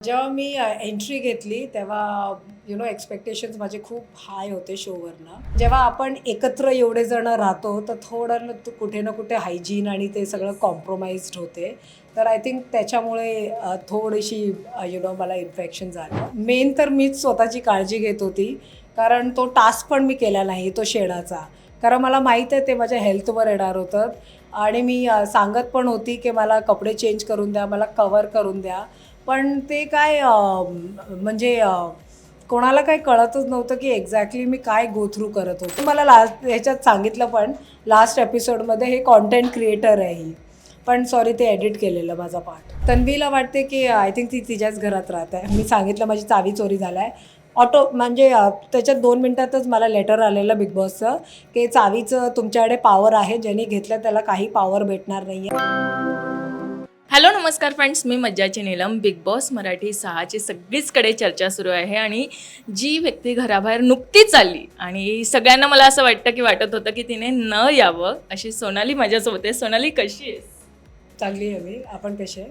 जेव्हा मी एंट्री घेतली तेव्हा एक्सपेक्टेशन्स माझे खूप हाय होते शोवरनं. जेव्हा आपण एकत्र एवढे जण राहतो तर थोडं कुठे ना कुठे हायजीन आणि ते सगळं कॉम्प्रोमाइज्ड होते. तर आय थिंक त्याच्यामुळे थोडीशी मला इन्फेक्शन झालं. मेन तर मीच स्वतःची काळजी घेत होती, कारण तो टास्क पण मी केला नाही तो शेणाचा. कारण मला माहीत आहे ते माझ्या हेल्थवर येणार होतं आणि मी सांगत पण होती की मला कपडे चेंज करून द्या, मला कवर करून द्या. पण ते काय कोणाला काही कळतच नव्हतं की एक्झॅक्टली मी काय गो थ्रू करत होते. मला लास्ट ह्याच्यात सांगितलं पण लास्ट एपिसोडमध्ये हे कॉन्टेंट क्रिएटर आहे ही. पण सॉरी ते एडिट केलेलं माझा पार्ट. तन्वीला वाटते की आय थिंक ती तिच्याच घरात राहत आहे. मी सांगितलं माझी चावी चोरी झाला आहे. ऑटो म्हणजे त्याच्यात 2 मिनटातच मला लेटर आलेलं बिग बॉसचं की चावीचं तुमच्याकडे पॉवर आहे, ज्यांनी घेतलं त्याला काही पॉवर भेटणार नाही आहे. हॅलो नमस्कार फ्रेंड्स, मी मज्जाची नीलम. बिग बॉस मराठी 6ची सगळीचकडे चर्चा सुरू आहे आणि जी व्यक्ती घराबाहेर नुकतीच आली आणि सगळ्यांना मला असं वाटत होतं की तिने न यावं, अशी सोनाली माझ्यासोबत आहे. सोनाली कशी आहेस? चांगली आहे मी. आपण कसे आहे?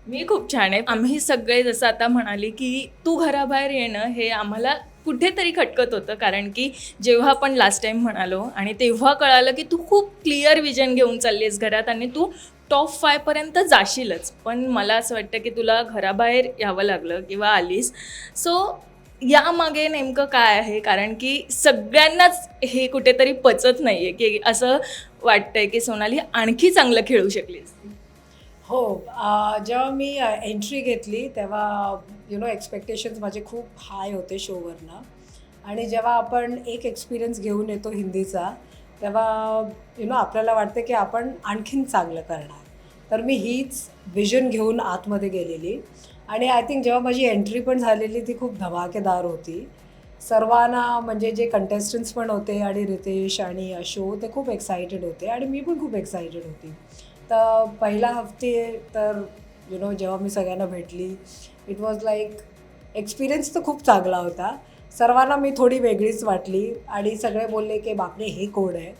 मी खूप छान आहे. आम्ही सगळे जसं आता म्हणाली की तू घराबाहेर येणं हे आम्हाला कुठेतरी खटकत होतं, कारण की जेव्हा आपण लास्ट टाईम म्हणालो आणि तेव्हा कळालं की तू खूप क्लिअर विजन घेऊन चालली आहेस घरात आणि तू टॉप 5पर्यंत जाशीलच. पण मला असं वाटतं की तुला घराबाहेर यावं लागलं किंवा आलीस. सो यामागे नेमकं काय आहे? कारण की सगळ्यांनाच हे कुठेतरी पचत नाही आहे की असं वाटतंय की सोनाली आणखी चांगलं खेळू शकली असती. हो. जेव्हा मी एंट्री घेतली तेव्हा एक्सपेक्टेशन्स माझे खूप हाय होते शोवरनं. आणि जेव्हा आपण एक एक्सपिरियन्स घेऊन येतो हिंदीचा, तेव्हा आपल्याला वाटतं की आपण आणखीन चांगलं करणार. तर मी हीच विजन घेऊन आतमध्ये गेलेली. आणि आय थिंक जेव्हा माझी एंट्री पण झालेली ती खूप धमाकेदार होती. सर्वांना म्हणजे जे कंटेस्टंट्स पण होते आणि रितेश आणि अशो ते खूप एक्सायटेड होते आणि मी पण खूप एक्सायटेड होती. तर पहिला हफ्ते तर जेव्हा मी सगळ्यांना भेटली, इट वॉज लाईक एक्सपिरियन्स तर खूप चांगला होता. सर्वांना मी थोडी वेगळीच वाटली आणि सगळे बोलले की बापरे हे कोण आहे.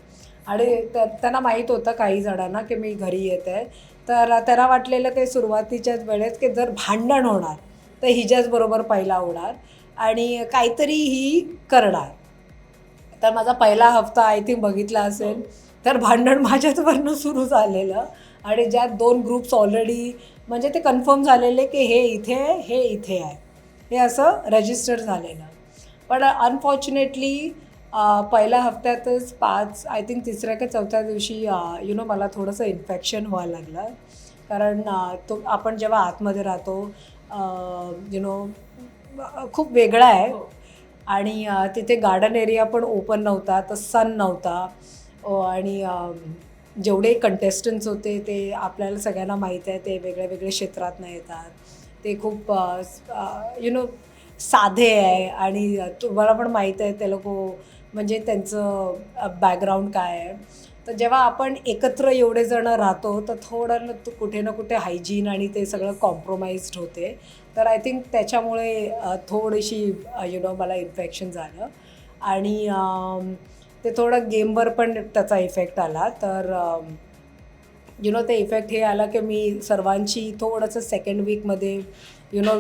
आणि त्यांना माहीत होतं काही जणांना की मी घरी येत आहे. तर त्यांना वाटलेलं की सुरुवातीच्याच वेळेत की जर भांडण होणार तर हिच्याचबरोबर पहिला होणार आणि काहीतरी ही करणार. तर माझा पहिला हफ्ता आय थिंक बघितला असेल तर भांडण माझ्याचवरनं सुरू झालेलं. आणि ज्यात 2 ग्रुप्स ऑलरेडी म्हणजे ते कन्फर्म झालेले की हे इथे आहे, हे इथे आहे, हे असं रजिस्टर झालेलं. पण अनफॉर्च्युनेटली पहिल्या हफ्त्यातच 5 आय थिंक तिसऱ्या का चौथ्या दिवशी मला थोडंसं इन्फेक्शन व्हायला लागलं. कारण तो आपण जेव्हा आतमध्ये राहतो यु नो खूप वेगळा आहे. आणि तिथे गार्डन एरिया पण ओपन नव्हता, तर सन नव्हता. आणि जेवढे कंटेस्टंट्स होते ते आपल्याला सगळ्यांना माहीत आहे ते वेगळ्या वेगळ्या क्षेत्रातनं येतात. ते खूप साधे आहे आणि तुम्हाला पण माहीत आहे ते लोकं म्हणजे त्यांचं बॅकग्राऊंड काय आहे. तर जेव्हा आपण एकत्र एवढे जण राहतो तर थोडं कुठे ना कुठे हायजीन आणि ते सगळं कॉम्प्रोमाइज्ड होते. तर आय थिंक त्याच्यामुळे थोडीशी मला इन्फेक्शन झालं. आणि ते थोडं गेमवर पण त्याचा इफेक्ट आला. तर ते इफेक्ट हे आला की मी सर्वांची थोडंसं सेकंड वीकमध्ये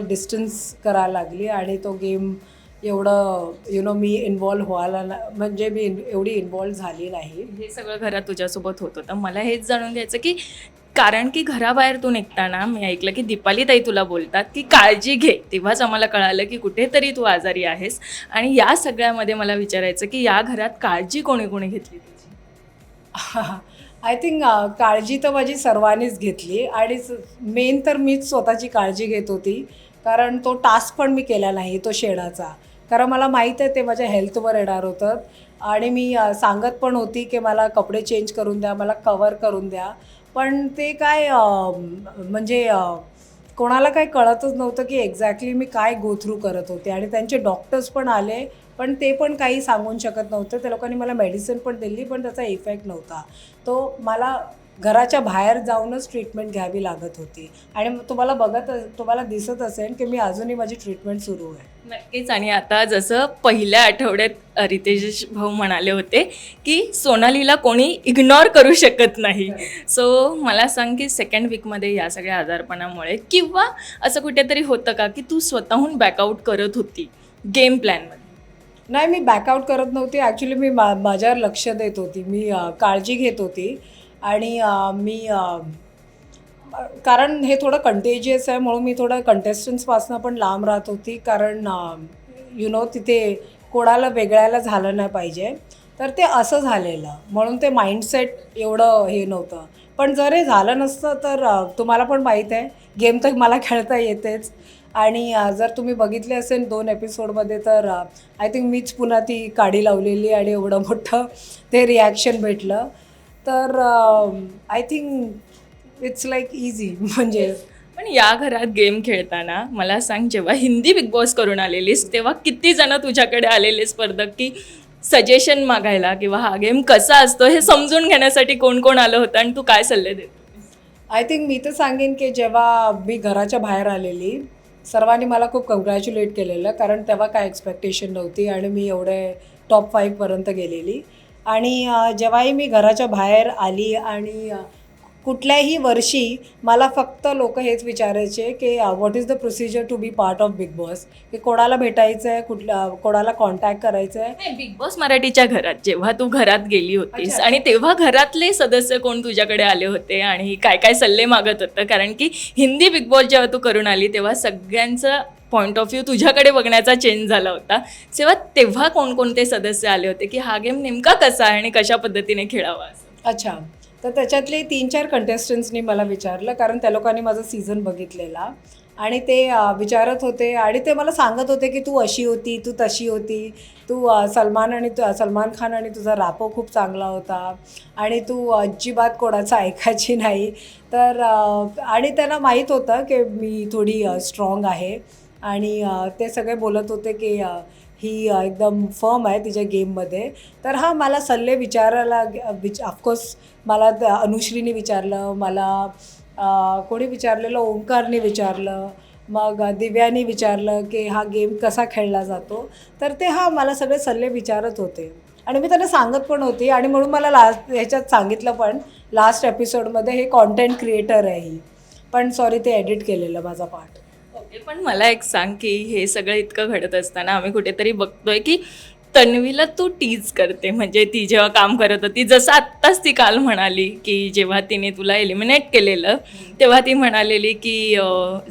डिस्टन्स करायला लागली आणि तो गेम एवढं मी इन्व्हॉल्व व्हायला म्हणजे मी एवढी इन्व्हॉल्व झाली नाही. हे सगळं घरात तुझ्यासोबत होत होतं. मला हेच जाणून घ्यायचं की कारण की घराबाहेर तू निघताना मी ऐकलं की दीपाली ताई तुला बोलतात की काळजी घे. तेव्हाच आम्हाला कळालं की कुठेतरी तू आजारी आहेस. आणि या सगळ्यामध्ये मला विचारायचं की या घरात काळजी कोणी कोणी घेतली तुझी? आय थिंक काळजी तर माझी सर्वांनीच घेतली आणि मेन तर मीच स्वतःची काळजी घेत होती. कारण तो टास्क पण मी केला नाही तो शेणाचा. कारण मला माहीत आहे ते माझ्या हेल्थवर येणार होतं आणि मी सांगत पण होती की मला कपडे चेंज करून द्या, मला कवर करून द्या. पण ते काय कोणाला काही कळतच नव्हतं की एक्झॅक्टली मी काय गो थ्रू करत होते. आणि त्यांचे डॉक्टर्स पण आले, पण ते पण काही सांगून शकत नव्हतं. त्या लोकांनी मला मेडिसिन पण दिली, पण त्याचा इफेक्ट नव्हता. तो मला घराच्या बाहेर जाऊनच ट्रीटमेंट घ्यावी लागत होती. आणि मग तुम्हाला दिसत असेल की मी अजूनही माझी ट्रीटमेंट सुरू आहे. नक्कीच. आणि आता जसं पहिल्या आठवड्यात रितेश भाऊ म्हणाले होते की सोनालीला कोणी इग्नोर करू शकत नाही. सो मला सांग की सेकंड वीकमध्ये या सगळ्या आजारपणामुळे किंवा असं कुठेतरी होतं का की तू स्वतःहून बॅकआउट करत होती गेम प्लॅनमध्ये? नाही, मी बॅकआउट करत नव्हती. ॲक्च्युली मी माझ्यावर लक्ष देत होती. मी काळजी घेत होती. आणि कारण हे थोडं कंटेजियस आहे म्हणून मी थोडं कंटेस्टंट्सपासून पण लांब राहत होती. कारण तिथे कोणाला वेगळ्याला झालं नाही पाहिजे. तर ते असं झालेलं म्हणून ते माइंडसेट एवढं हे नव्हतं. पण जर हे झालं नसतं तर तुम्हाला पण माहीत आहे गेम तर मला खेळता येतेच. आणि जर तुम्ही बघितले असेल 2 एपिसोडमध्ये तर आय थिंक मीच पुन्हा ती काडी लावलेली आणि एवढं मोठं ते रिॲक्शन भेटलं. तर I think it's like easy म्हणजे. पण या घरात गेम खेळताना मला सांग, जेव्हा हिंदी बिग बॉस करून आलेलीस तेव्हा किती जण तुझ्याकडे आलेले स्पर्धक की सजेशन मागायला किंवा हा गेम कसा असतो हे समजून घेण्यासाठी कोण कोण आलं होतं आणि तू काय सल्ले देत? आय थिंक मी तर सांगेन की जेव्हा मी घराच्या बाहेर आलेली सर्वांनी मला खूप कॉंग्रॅच्युलेट केलेलं. कारण तेव्हा काय एक्सपेक्टेशन नव्हती आणि मी एवढे टॉप 5पर्यंत गेलेली. आणि जेव्हाही मी घराच्या बाहेर आली आणि कुठल्याही वर्षी मला फक्त लोक हेच विचारायचे की what is the procedure to be part of Bigg Boss, की कोणाला भेटायचं आहे, कोणाला कॉन्टॅक्ट करायचं आहे. बिग बॉस मराठीच्या घरात जेव्हा तू घरात गेली होतीस अच्छा. आणि तेव्हा घरातले सदस्य कोण तुझ्याकडे आले होते आणि काय काय सल्ले मागत होतं? कारण की हिंदी बिग बॉस जेव्हा तू करून आली तेव्हा सगळ्यांचा पॉईंट ऑफ व्ह्यू तुझ्याकडे बघण्याचा चेंज झाला होता. तेव्हा कोणकोणते सदस्य आले होते की हा गेम नेमका कसा आहे आणि कशा पद्धतीने खेळावा? अच्छा, तर त्याच्यातले 3-4 कंटेस्टंट्सनी मला विचारलं कारण त्या लोकांनी माझा सीझन बघितलेला. आणि ते विचारत होते आणि ते मला सांगत होते की तू अशी होती, तू तशी होती, तू सलमान खान आणि तुझा रॅपो खूप चांगला होता आणि तू अजिबात कोणाचं ऐकायची नाही. तर आणि त्यांना माहीत होतं की मी थोडी स्ट्रॉंग आहे. आणि ते सगळे बोलत होते की ही एकदम फर्म आहे तिच्या गेममध्ये. तर हा मला सल्ले विचारायला ऑफकोर्स मला अनुश्रीने विचारलं, मला कोणी विचारलेलं, ओंकारने विचारलं, मग दिव्यानी विचारलं की हा गेम कसा खेळला जातो. तर ते मला सगळे सल्ले विचारत होते आणि मी त्यांना सांगत पण होती. आणि म्हणून मला ह्याच्यात सांगितलं पण लास्ट एपिसोडमध्ये हे कॉन्टेंट क्रिएटर आहे ही. पण सॉरी ते एडिट केलेलं माझा पार्ट. ओके, पण मला एक सांग की हे सगळं इतकं घडत असताना आम्ही कुठेतरी बघतोय की तन्वीला तू टीज करते. म्हणजे ती जेव्हा काम करत होती, जसं आत्ताच ती काल म्हणाली की जेव्हा तिने तुला एलिमिनेट केलेलं तेव्हा ती म्हणालेली की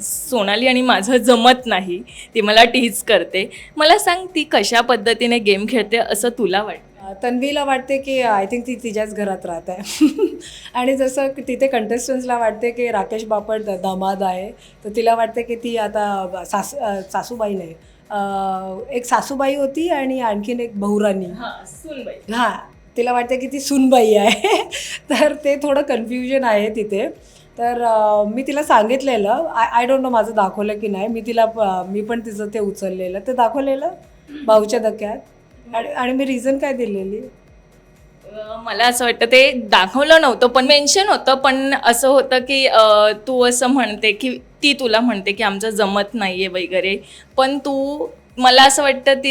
सोनाली आणि माझं जमत नाही, ती मला टीज करते. मला सांग ती कशा पद्धतीने गेम खेळते असं तुला वाटतं? तन्वीला वाटते की आय थिंक ती तिच्याच घरात राहत आहे. आणि जसं तिथे कंटेस्टंट्सला वाटते की राकेश बापट दामाद आहे, तर तिला वाटते की ती आता सासूबाई नाही, एक सासूबाई होती आणि आणखीन एक बहुराणी. हां, तिला वाटते की ती सूनबाई आहे. तर ते थोडं कन्फ्युजन आहे तिथे. तर मी तिला सांगितलेलं, आय डोंट नो माझं दाखवलं की नाही. मी पण तिचं ते उचललेलं, ते दाखवलेलं भाऊच्या धक्क्यात. आणि मी रिझन काय दिलेली? मला असं वाटतं ते दाखवलं नव्हतं पण मेन्शन होतं. पण असं होतं की तू असं म्हणते की ती तुला म्हणते की आमचं जमत नाही आहे वगैरे. पण मला असं वाटतं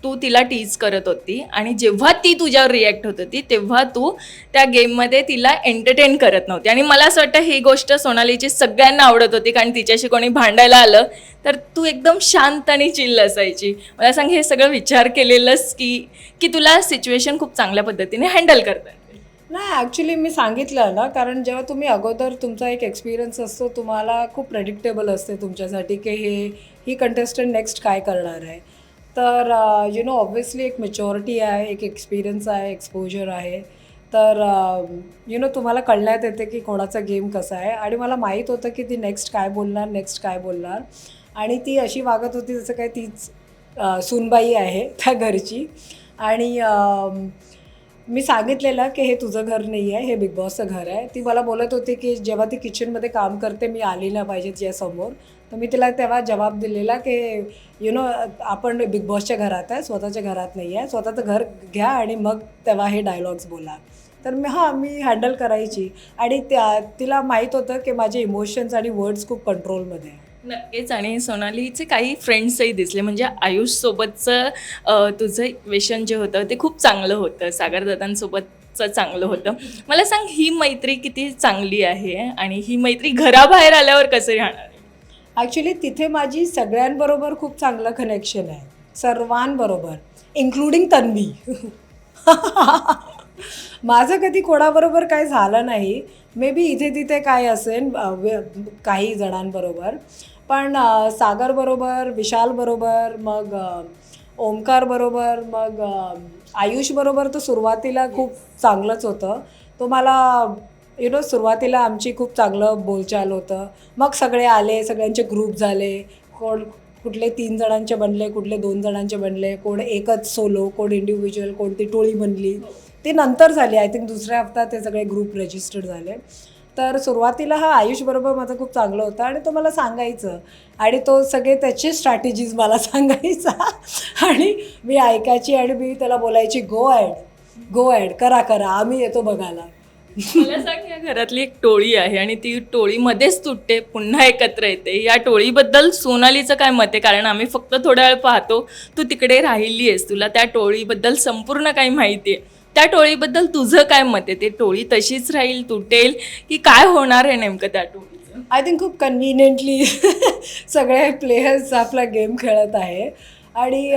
तू तिला टीज करत होती आणि जेव्हा ती तुझ्यावर रिॲक्ट होत होती तेव्हा तू त्या गेममध्ये तिला एंटरटेन करत नव्हती. आणि मला असं वाटतं ही गोष्ट सोनालीची सगळ्यांना आवडत होती कारण तिच्याशी कोणी भांडायला आलं तर तू एकदम शांत आणि चिल असायची. मला सांग, हे सगळं विचार केलेलंस की तुला सिच्युएशन खूप चांगल्या पद्धतीने हँडल करता येते? नाही, ॲक्च्युली मी सांगितलं ना, कारण जेव्हा तुम्ही अगोदर तुमचा एक एक्सपिरियन्स असतो तुम्हाला खूप प्रेडिक्टेबल असते तुमच्यासाठी की ही कंटेस्टंट नेक्स्ट काय करणार आहे. तर ऑब्व्हियसली एक मॅच्युरिटी आहे, एक एक्सपिरियन्स आहे, एक्सपोजर आहे. तर तुम्हाला कळण्यात येते की कोणाचा गेम कसा आहे. आणि मला माहीत होतं की ती नेक्स्ट काय बोलणार. आणि ती अशी वागत होती जसं काय तीच सूनबाई आहे त्या घरची. आणि मी सांगितलेलं की हे तुझं घर नाही आहे, हे बिग बॉसचं घर आहे. ती मला बोलत होती की जेव्हा ती किचनमध्ये काम करते मी आली नाही पाहिजे तिच्यासमोर. तर मी तिला तेव्हा जवाब दिलेला की आपण बिग बॉसच्या घरात आहे, स्वतःच्या घरात नाही आहे. स्वतःचं घर घ्या आणि मग तेव्हा हे डायलॉग्स बोला. तर मी हँडल करायची. आणि तिला माहीत होतं की माझे इमोशन्स आणि वर्ड्स खूप कंट्रोलमध्ये आहे. नक्कीच. आणि सोनालीचे काही फ्रेंड्सही दिसले, म्हणजे आयुषसोबतचं तुझं इक्वेशन जे होतं ते खूप चांगलं होतं, सागरदादांसोबतचं चांगलं होतं. मला सांग, ही मैत्री किती चांगली आहे आणि ही मैत्री घराबाहेर आल्यावर कसे राहणार आहे? ॲक्च्युली तिथे माझी सगळ्यांबरोबर खूप चांगलं कनेक्शन आहे, सर्वांबरोबर, इन्क्लुडिंग तन्वी. माझं कधी कोणाबरोबर काय झालं नाही. मे बी इथे तिथे काय असेल काही जणांबरोबर, पण सागरबरोबर, विशालबरोबर, मग ओमकारबरोबर, मग आयुषबरोबर तर सुरुवातीला खूप चांगलंच होतं. तो मला सुरुवातीला आमची खूप चांगलं बोलचाल होतं. मग सगळे आले, सगळ्यांचे ग्रुप झाले. कुठले 3 जणांचे बनले, कुठले 2 जणांचे बनले, कोण एकच सोलो, कोण इंडिव्हिज्युअल, कोणती टोळी बनली. ते नंतर झाली. आय थिंक दुसऱ्या हप्त्यात ते सगळे ग्रुप रजिस्टर्ड झाले. तर सुरुवातीला आयुषबरोबर माझं खूप चांगलं होतं आणि तो मला सांगायचं आणि तो सगळे त्याचे स्ट्रॅटेजीज मला सांगायचा आणि मी ऐकायची आणि मी त्याला बोलायची, गो ॲड, करा, आम्ही येतो बघायला. मला सांग, या घरातली एक टोळी आहे आणि ती टोळी मध्येच तुटते, पुन्हा एकत्र येते. या टोळीबद्दल सोनालीचं काय मत आहे? कारण आम्ही फक्त थोडा वेळ पाहतो, तू तिकडे राहिली आहेस, तुला त्या टोळीबद्दल संपूर्ण काही माहिती आहे. त्या टोळीबद्दल तुझं काय मत आहे? ते टोळी तशीच राहील, तुटेल, की काय होणार आहे नेमकं त्या टोळीचं? आय थिंक खूप कन्व्हिनियंटली सगळे प्लेयर्स आपला गेम खेळत आहे. आणि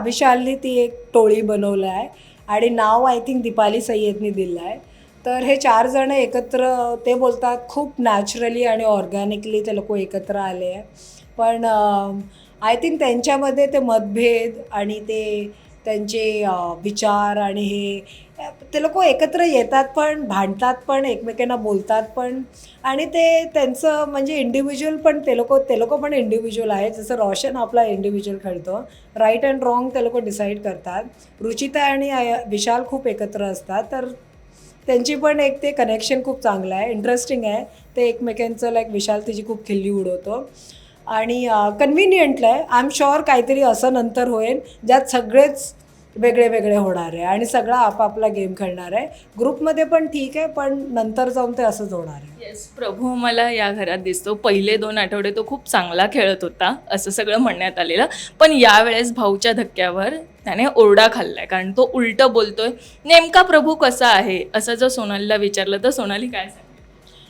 विशालने ती एक टोळी बनवलं आहे आणि नाव आय थिंक दीपाली सय्यदनी दिलं आहे. तर हे 4 जण एकत्र, ते बोलतात खूप नॅचरली आणि ऑर्गॅनिकली ते लोक एकत्र आले आहे. पण आय थिंक त्यांच्यामध्ये ते मतभेद आणि ते त्यांचे विचार आणि ते लोक एकत्र येतात पण, भांडतात पण, एकमेकांना बोलतात पण. आणि ते त्यांचं म्हणजे इंडिव्हिज्युअल पण, ते लोक पण इंडिव्हिज्युअल आहेत. जसं रोशन आपला इंडिव्हिज्युअल खेळतो, राईट अँड रॉंग ते लोक डिसाईड करतात. रुचिता आणि विशाल खूप एकत्र असतात. तर त्यांची पण एक ते कनेक्शन खूप चांगलं आहे, इंटरेस्टिंग आहे. ते एकमेकांचं विशाल तिची खूप खिल्ली उडवतो आणि कन्व्हिनियंटलं आहे. आय एम शुअर काहीतरी असं नंतर होईल ज्यात सगळेच वेगळे वेगळे होणार आहे आणि सगळा आपापला गेम खेळणार आहे. ग्रुपमध्ये पण ठीक आहे, पण नंतर जाऊन ते असंच होणार आहे. येस, प्रभू मला या घरात दिसतो. पहिले 2 आठवडे तो खूप चांगला खेळत होता असं सगळं म्हणण्यात आलेलं, पण यावेळेस भाऊच्या धक्क्यावर त्याने ओरडा खाल्लाय, कारण तो उलटं बोलतोय. नेमका प्रभू कसा आहे असं जर सोनालीला विचारलं तर सोनाली काय सांगेल?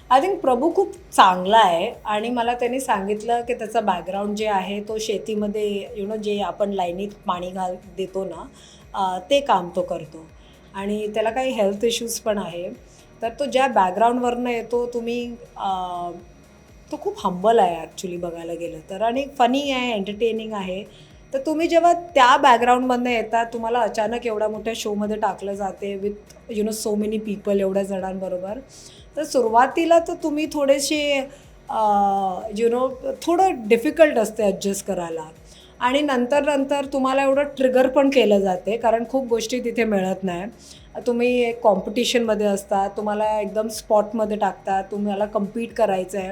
आय थिंक प्रभू खूप चांगला आहे आणि मला त्यांनी सांगितलं की त्याचा बॅकग्राऊंड जे आहे तो शेतीमध्ये जे आपण लाईनीत पाणी देतो ना, ते काम तो करतो आणि त्याला काही हेल्थ इश्यूज पण आहे. तर तो ज्या बॅकग्राऊंडवरनं येतो, तो खूप हंबल आहे ॲक्च्युली बघायला गेलं तर, आणि फनी आहे, एंटरटेनिंग आहे. तर तुम्ही जेव्हा त्या बॅकग्राऊंडमधनं येतात, तुम्हाला अचानक एवढ्या मोठ्या शोमध्ये टाकलं जाते विथ सो मेनी पीपल, एवढ्या जणांबरोबर. तर सुरुवातीला तर तुम्ही थोडेसे थोडं डिफिकल्ट असते ॲडजस्ट करायला आणि नंतर तुम्हाला एवढं ट्रिगर पण केलं जाते, कारण खूप गोष्टी तिथे मिळत नाही. तुम्ही एक कॉम्पिटिशनमध्ये असतात, तुम्हाला एकदम स्पॉटमध्ये टाकतात, तुम्हाला कम्पीट करायचं आहे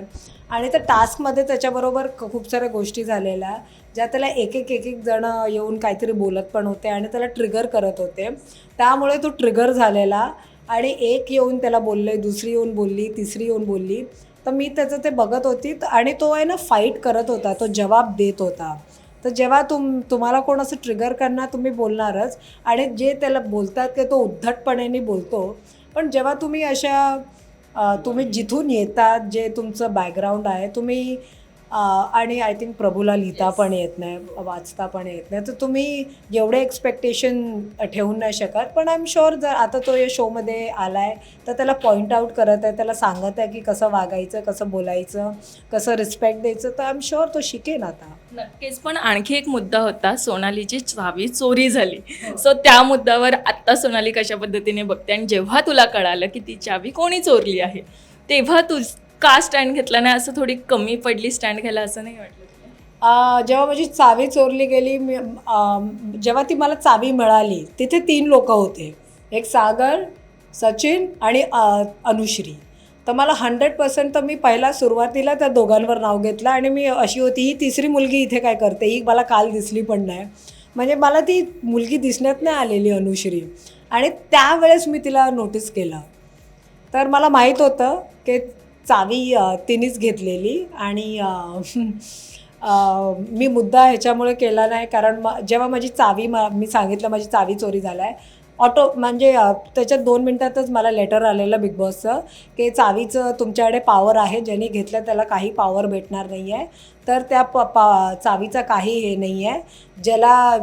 आणि त्या टास्कमध्ये त्याच्याबरोबर खूप साऱ्या गोष्टी झालेल्या ज्या त्याला एक जण येऊन काहीतरी बोलत पण होते आणि त्याला ट्रिगर करत होते. त्यामुळे तो ट्रिगर झालेला आणि एक येऊन त्याला बोलले, दुसरी येऊन बोलली, तिसरी येऊन बोलली. तर मी त्याचं ते बघत होती आणि तो आहे ना फाईट करत होता, तो जवाब देत होता. तर जेव्हा तुम्हाला कोण असं ट्रिगर करणार, तुम्ही बोलणारच आणि जे त्याला बोलतात की तो उद्धटपणेने बोलतो. पण जेव्हा तुम्ही तुम्ही जिथून येतात, जे तुमचं बॅकग्राऊंड आहे, तुम्ही आणि आय थिंक प्रभूला लिहिता पण येत नाही, वाचता पण येत नाही, तर तुम्ही एवढे एक्सपेक्टेशन ठेवून नाही शकत. पण आय एम शुअर जर आता तो या शोमध्ये आला आहे तर त्याला पॉईंट आऊट करत आहे, त्याला सांगत आहे की कसं वागायचं, कसं बोलायचं, कसं रिस्पेक्ट द्यायचं. तर आय एम शुअर तो शिकेन आता. नक्कीच. पण आणखी एक मुद्दा होता, सोनालीची चावी चोरी झाली. सो त्या मुद्द्यावर आत्ता सोनाली कशा पद्धतीने बघते, आणि जेव्हा तुला कळालं की ती चावी कोणी चोरली आहे, तेव्हा तू का स्टँड घेतला नाही? असं थोडी कमी पडली स्टँड घ्यायला, असं नाही वाटलं? जेव्हा माझी चावी चोरली गेली, जेव्हा ती मला चावी मिळाली, तिथे 3 लोक होते, एक सागर, सचिन आणि अनुश्री. तर मला 100% तर मी पहिला सुरुवातीला त्या दोघांवर नाव घेतलं आणि मी अशी होती, ही तिसरी मुलगी इथे काय करते, ही मला काल दिसली पण नाही. म्हणजे मला ती मुलगी दिसण्यात नाही आलेली अनुश्री. आणि त्यावेळेस मी तिला नोटीस केलं. तर मला माहीत होतं की चावी तिनेच घेतलेली आणि मी मुद्दा ह्याच्यामुळे केला नाही कारण जेव्हा माझी चावी मी सांगितलं माझी चावी चोरी झाला आहे म्हणजे त्याच्यात 2 मिनटातच मला लेटर आलेलं बिग बॉसचं की चावीचं तुमच्याकडे पॉवर आहे, ज्यांनी घेतलं त्याला काही पॉवर भेटणार नाही आहे. तर त्या चावीचा काही हे नाही आहे, ज्याला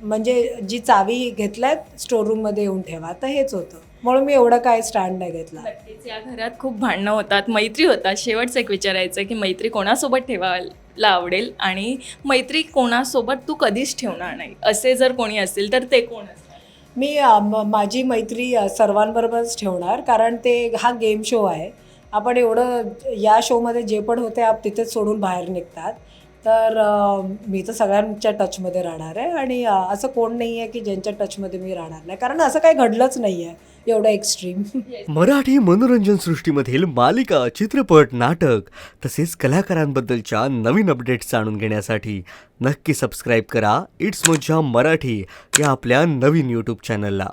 म्हणजे जी चावी घेतल्यात स्टोअररूममध्ये येऊन ठेवा. तर हेच होतं, म्हणून मी एवढं काय स्टँड नाही घेतला. नक्कीच या घरात खूप भांडणं होतात, मैत्री होतात. शेवटचं एक विचारायचं की मैत्री कोणासोबत ठेवायला आवडेल आणि मैत्री कोणासोबत तू कधीच ठेवणार नाही असे जर कोणी असेल तर ते कोण असणार? मी माझी मैत्री सर्वांबरोबरच ठेवणार कारण हा गेम शो आहे. आपण एवढं या शोमध्ये जे पण होते आप तिथेच सोडून बाहेर निघतात. तर मी तर सगळ्यांच्या टचमध्ये राहणार आहे आणि असं कोण नाही आहे की ज्यांच्या टचमध्ये मी राहणार नाही कारण असं काही घडलंच नाही आहे एवढं एक्स्ट्रीम. मराठी मनोरंजन सृष्टीमधील मालिका, चित्रपट, नाटक तसेच कलाकारांबद्दलच्या नवीन अपडेट्स जाणून घेण्यासाठी नक्की सबस्क्राईब करा इट्स मज्जा मराठी या आपल्या नवीन यूट्यूब चॅनलला.